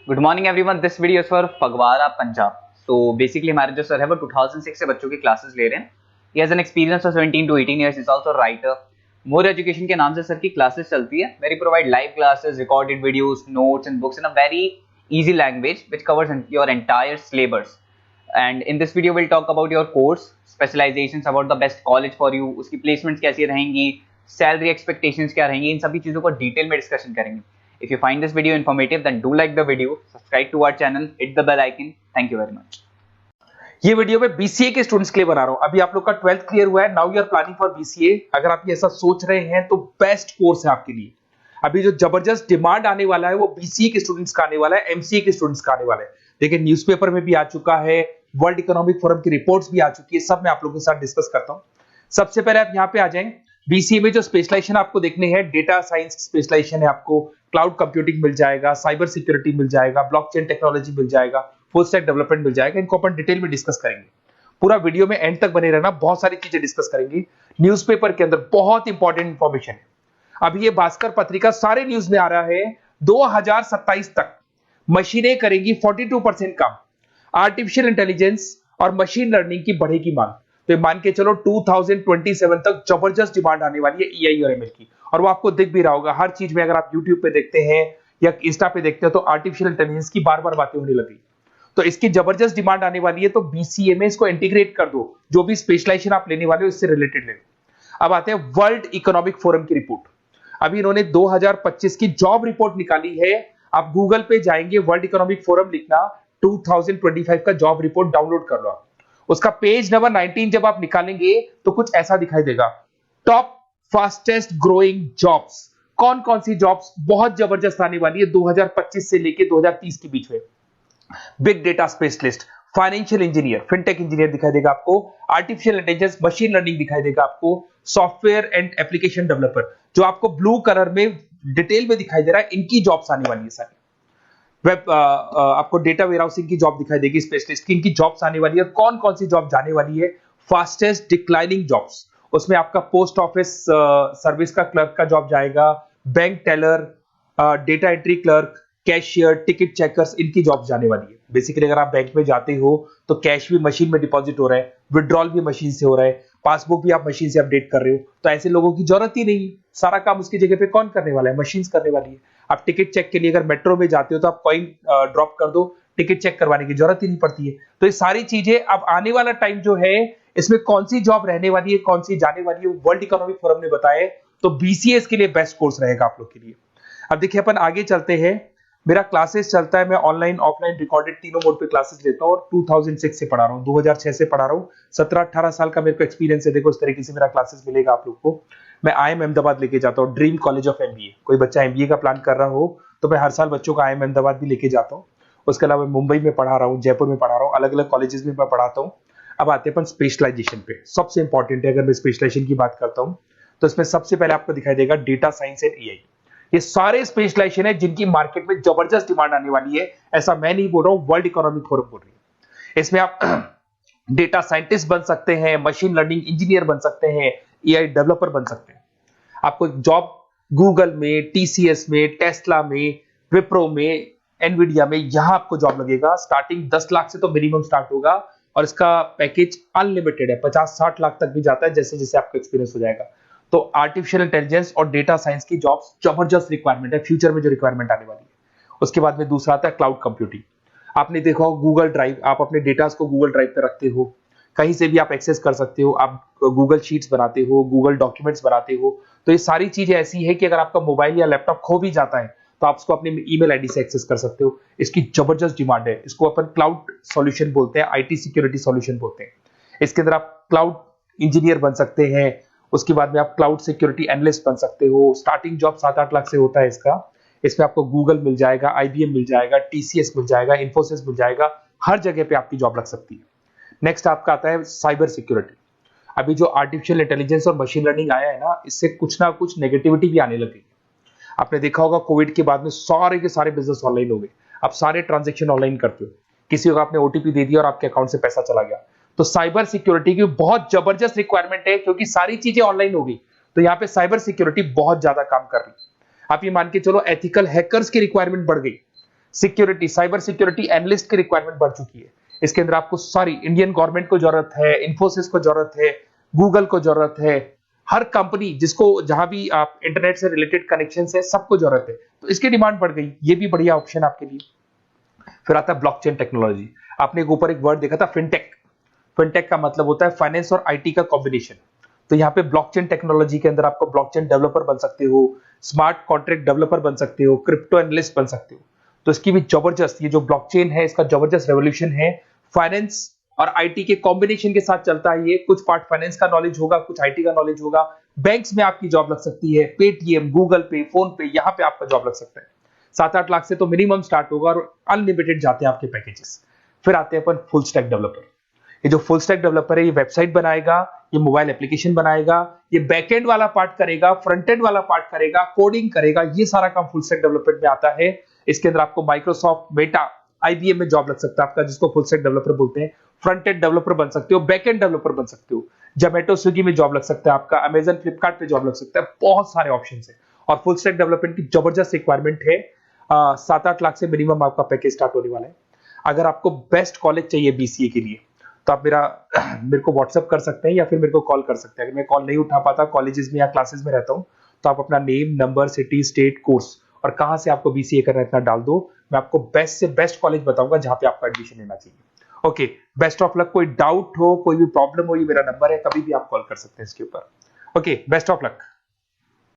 Good morning everyone. This video is for Phagwara Punjab. So basically हमारे जो sir है वो 2006 से बच्चों की क्लासेस ले रहे हैं। He has an experience of 17 to 18 years. Is also writer. More education के नाम से सर की क्लासेस चलती है। Very provide live classes, recorded videos, notes and books in a very easy language which covers your entire syllabus. And in this video we'll talk about your course specializations, about the best college for you, उसकी placements कैसी रहेंगी, salary expectations क्या रहेंगी, इन सभी चीजों को detail में discussion करेंगे। If you find this video informative then do like the video, subscribe to our channel, hit the bell icon. Thank you very much. ये वीडियो मैं बीसीए के स्टूडेंट्स के लिए बना रहा हूं। अभी आप लोग का 12th क्लियर हुआ है, now you are planning for BCA. अगर आप ये ऐसा सोच रहे हैं तो बेस्ट कोर्स है आपके लिए। अभी जो जबरदस्त डिमांड आने वाला है वो बीसीए के स्टूडेंट्स का आने वाला है, एमसीए के स्टूडेंट्स का आने वाला है। देखिए न्यूज़पेपर में भी आ चुका है, वर्ल्ड इकोनॉमिक फोरम की रिपोर्ट्स भी आ चुकी है, सब मैं आप लोगों के साथ डिस्कस करता हूं। सबसे पहले आप यहाँ पे आ जाएं। बीसीए में जो स्पेशलाइजेशन आपको देखने हैं, डेटा साइंस स्पेशलाइजेशन है, आपको क्लाउड कंप्यूटिंग मिल जाएगा, साइबर सिक्योरिटी मिल जाएगा, ब्लॉकचेन टेक्नोलॉजी मिल जाएगा, फुल स्टैक डेवलपमेंट मिल जाएगा। इनको अपन डिटेल में डिस्कस करेंगे। पूरा वीडियो में एंड तक बने रहना, बहुत सारी चीजें डिस्कस करेंगे। न्यूज़पेपर के अंदर बहुत इंपॉर्टेंट इंफॉर्मेशन है। अभी ये भास्कर पत्रिका सारे न्यूज में आ रहा है, 2027 तक मशीनें करेंगी 42% काम। आर्टिफिशियल इंटेलिजेंस और मशीन लर्निंग की बढ़ेगी मांग। तो मान के चलो 2027 तक जबरदस्त डिमांड आने वाली है एआई और एमएल की। और वो आपको दिख भी रहा होगा हर चीज में। अगर आप यूट्यूब पे देखते हैं या इंस्टा पे देखते हैं तो आर्टिफिशियल इंटेलिजेंस की बार बार बातें होने लगी। तो इसकी जबरदस्त डिमांड आने वाली है। तो बीसीए में इसको इंटीग्रेट कर दो, जो भी स्पेशलाइजेशन आप लेने वाले हो इससे रिलेटेड ले लो। अब आते हैं वर्ल्ड इकोनॉमिक फोरम की रिपोर्ट। अभी इन्होंने 2025 की जॉब रिपोर्ट निकाली है। आप गूगल पे जाएंगे, वर्ल्ड इकोनॉमिक फोरम लिखना, 2025 का जॉब रिपोर्ट डाउनलोड कर लो। उसका पेज नंबर 19 जब आप निकालेंगे तो कुछ ऐसा दिखाई देगा, टॉप फास्टेस्ट ग्रोइंग जॉब्स। कौन कौन सी जॉब्स बहुत जबरदस्त आने वाली है 2025 से लेके 2030 के बीच में। Big data specialist, financial engineer, fintech engineer दिखाई देगा आपको, आर्टिफिशियल इंटेलिजेंस, मशीन लर्निंग दिखाई देगा आपको, सॉफ्टवेयर एंड एप्लीकेशन डेवलपर, जो आपको ब्लू कलर में डिटेल में दिखाई दे रहा है, इनकी जॉब्स आने वाली है सारी। वेब आपको डेटा वेयरहाउसिंग की जॉब दिखाई देगी, स्पेशलिस्ट की, इनकी जॉब्स आने वाली है। कौन कौन सी जॉब जाने वाली है? फास्टेस्ट डिक्लाइनिंग जॉब्स, उसमें आपका पोस्ट ऑफिस सर्विस का क्लर्क का जॉब जाएगा, bank teller, data entry clerk, cashier, ticket checkers, इनकी जॉब जाने वाली है। बेसिकली अगर आप बैंक में जाते हो तो कैश भी मशीन में डिपॉजिट हो रहा है, विड्रॉल भी मशीन से हो रहा है, पासबुक भी आप मशीन से अपडेट कर रहे हो। तो ऐसे लोगों की जरूरत ही नहीं, सारा काम उसकी जगह पे कौन करने वाला है? मशीन करने वाली है। आप टिकट चेक के लिए अगर मेट्रो में जाते हो तो आप कॉइन ड्रॉप कर दो, टिकट चेक करवाने की जरूरत ही नहीं पड़ती है। तो ये सारी चीजें अब आने वाला टाइम जो है, इसमें कौन सी जॉब रहने वाली है, कौन सी जाने वाली है, वर्ल्ड इकोनॉमिक फोरम ने बताया। तो बीसीए के लिए बेस्ट कोर्स रहेगा आप लोग के लिए। अब देखिए अपन आगे चलते हैं। मेरा क्लासेस चलता है, मैं ऑनलाइन ऑफलाइन रिकॉर्डेड तीनों मोड पे क्लासेस लेता हूं और 2006 से पढ़ा रहा हूं, 2006 से पढ़ा रहा हूं। 17-18 साल का मेरे को एक्सपीरियंस है। देखो इस तरीके से मेरा क्लासेस मिलेगा आप लोग को। मैं आईएम अहमदाबाद लेके जाता हूं, ड्रीम कॉलेज ऑफ एमबीए। कोई बच्चा एमबीए का प्लान कर रहा हो तो मैं हर साल बच्चों का आईएम अहमदाबाद भी लेके जाता हूं। उसके अलावा मुंबई में पढ़ा रहा हूं, जयपुर में पढ़ा रहा हूं, अलग अलग कॉलेजेस में मैं पढ़ाता हूं। अब आते हैं अपन स्पेशलाइजेशन पे। सबसे इंपॉर्टेंट है, अगर मैं स्पेशलाइजेशन की बात करता हूं तो इसमें सबसे पहले आपको दिखाई देगा डेटा साइंस एंड एआई। ये सारे स्पेशलाइजेशन है जिनकी मार्केट में जबरदस्त डिमांड आने वाली है। ऐसा मैं नहीं बोल रहा हूं, वर्ल्ड इकोनॉमिक फोरम बोल रही है। इसमें आप डेटा साइंटिस्ट बन सकते हैं, मशीन लर्निंग इंजीनियर बन सकते हैं, एआई डेवलपर बन सकते हैं। आपको जॉब गूगल में, टीसीएस में, टेस्ला में, विप्रो में, एनवीडिया में, यहां आपको जॉब लगेगा। स्टार्टिंग 10 लाख से तो मिनिमम स्टार्ट होगा और इसका पैकेज अनलिमिटेड है, 50-60 लाख तक भी जाता है जैसे जैसे आपका एक्सपीरियंस हो जाएगा। तो आर्टिफिशियल इंटेलिजेंस और डेटा साइंस की जॉब्स जबरदस्त रिक्वायरमेंट है, फ्यूचर में जो रिक्वायरमेंट आने वाली है। उसके बाद में दूसरा आता है क्लाउड कंप्यूटिंग। आपने देखा हो गूगल ड्राइव, आप अपने डेटास को गूगल ड्राइव पे रखते हो, कहीं से भी आप एक्सेस कर सकते हो। आप गूगल शीट्स बनाते हो, गूगल डॉक्यूमेंट्स बनाते हो। तो ये सारी चीजें ऐसी है कि अगर आपका मोबाइल या लैपटॉप खो भी जाता है तो आप उसको अपने ईमेल आईडी से एक्सेस कर सकते हो। इसकी जबरदस्त डिमांड है। इसको अपन क्लाउड सॉल्यूशन बोलते हैं, आईटी सिक्योरिटी सॉल्यूशन बोलते हैं। इसके अंदर आप क्लाउड इंजीनियर बन सकते हैं। उसके बाद में आप क्लाउड सिक्योरिटी एनालिस्ट बन सकते हो। स्टार्टिंग जॉब 7-8 लाख से होता है इसका। इसमें आपको गूगल मिल जाएगा, आईबीएम मिल जाएगा, टीसीएस मिल जाएगा, इन्फोसिस मिल जाएगा। हर जगह पे आपकी जॉब लग सकती है। नेक्स्ट आपका आता है साइबर सिक्योरिटी। अभी जो आर्टिफिशियल इंटेलिजेंस और मशीन लर्निंग आया है ना, इससे कुछ ना कुछ नेगेटिविटी भी आने लगी। आपने देखा होगा कोविड के बाद में सारे के सारे बिजनेस ऑनलाइन हो गए। आप सारे ट्रांजेक्शन ऑनलाइन करते हो। किसी को आपने ओटीपी दे दिया और आपके अकाउंट से पैसा चला गया। तो साइबर सिक्योरिटी की बहुत जबरदस्त रिक्वायरमेंट है, क्योंकि सारी चीजें ऑनलाइन हो गई। तो यहाँ पे साइबर सिक्योरिटी बहुत ज्यादा काम कर रही है। आप ये मान के चलो एथिकल हैकर्स की रिक्वायरमेंट बढ़ गई। सिक्योरिटी, साइबर सिक्योरिटी एनालिस्ट की रिक्वायरमेंट बढ़ चुकी है। इसके अंदर आपको सारी इंडियन गवर्नमेंट को जरूरत है, इन्फोसिस को जरूरत है, गूगल को जरूरत है, हर कंपनी जिसको जहां भी आप इंटरनेट से रिलेटेड कनेक्शन है सबको जरूरत है, तो इसकी डिमांड बढ़ गई। ये भी बढ़िया ऑप्शन आपके लिए। फिर आता है ब्लॉकचेन टेक्नोलॉजी। आपने ऊपर एक वर्ड देखा था फिनटेक। फिनटेक का मतलब होता है फाइनेंस और आईटी का कॉम्बिनेशन। तो यहाँ पे ब्लॉकचेन टेक्नोलॉजी के अंदर आपको ब्लॉकचेन डेवलपर बन सकते हो, स्मार्ट कॉन्ट्रैक्ट डेवलपर बन सकते हो, क्रिप्टो एनालिस्ट बन सकते हो। तो इसकी भी जबरदस्त, ये जो ब्लॉकचेन है इसका जबरदस्त रेवोल्यूशन है। फाइनेंस और आईटी के कॉम्बिनेशन के साथ चलता है ये। कुछ पार्ट फाइनेंस का नॉलेज होगा, कुछ आईटी का नॉलेज होगा। बैंक्स में आपकी जॉब लग सकती है, पेटीएम, गूगल पे, फोन पे, यहाँ पे आपका जॉब लग सकता है। 7-8 लाख से तो मिनिमम स्टार्ट होगा और अनलिमिटेड जाते हैं आपके पैकेजेस। फिर आते हैं अपन फुल स्टैक डेवलपर। ये जो फुल स्टैक डेवलपर है ये वेबसाइट बनाएगा, ये मोबाइल एप्लीकेशन बनाएगा, ये बैकएंड वाला पार्ट करेगा, फ्रंट एंड वाला पार्ट करेगा, कोडिंग करेगा, ये सारा काम फुल स्टैक डेवलपमेंट में आता है। इसके अंदर आपको माइक्रोसॉफ्ट, मेटा, आईबीएम में जॉब लग सकता है आपका, जिसको फुल स्टैक डेवलपर बोलते हैं। फ्रंट एंड डेवलपर बन सकते हो, बैक एंड डेवलपर बन सकते हो, जोमेटो, स्विगी में जॉब लग सकता है आपका, अमेजन, फ्लिपकार्ट पे जॉब लग सकता है। बहुत सारे ऑप्शन है और फुल स्टैक डेवलपमेंट की जबरदस्त रिक्वायरमेंट है। 7-8 लाख से मिनिमम आपका पैकेज स्टार्ट होने वाला है। अगर आपको बेस्ट कॉलेज चाहिए बीसीए के लिए तो आप मेरे को व्हाट्सएप कर सकते हैं या फिर मेरे को कॉल कर सकते हैं। अगर मैं कॉल नहीं उठा पाता, कॉलेजेस में या क्लासेस में रहता हूं, तो आप अपना name, number, city, state, course और कहां से आपको बीसीए करना है इतना डाल दो। मैं आपको बेस्ट से बेस्ट कॉलेज बताऊंगा जहां पे आपको एडमिशन लेना चाहिए। Okay, best of luck. कोई डाउट हो, कोई भी प्रॉब्लम हो, ये मेरा नंबर है, कभी भी आप कॉल कर सकते हैं इसके ऊपर। Okay, best of luck.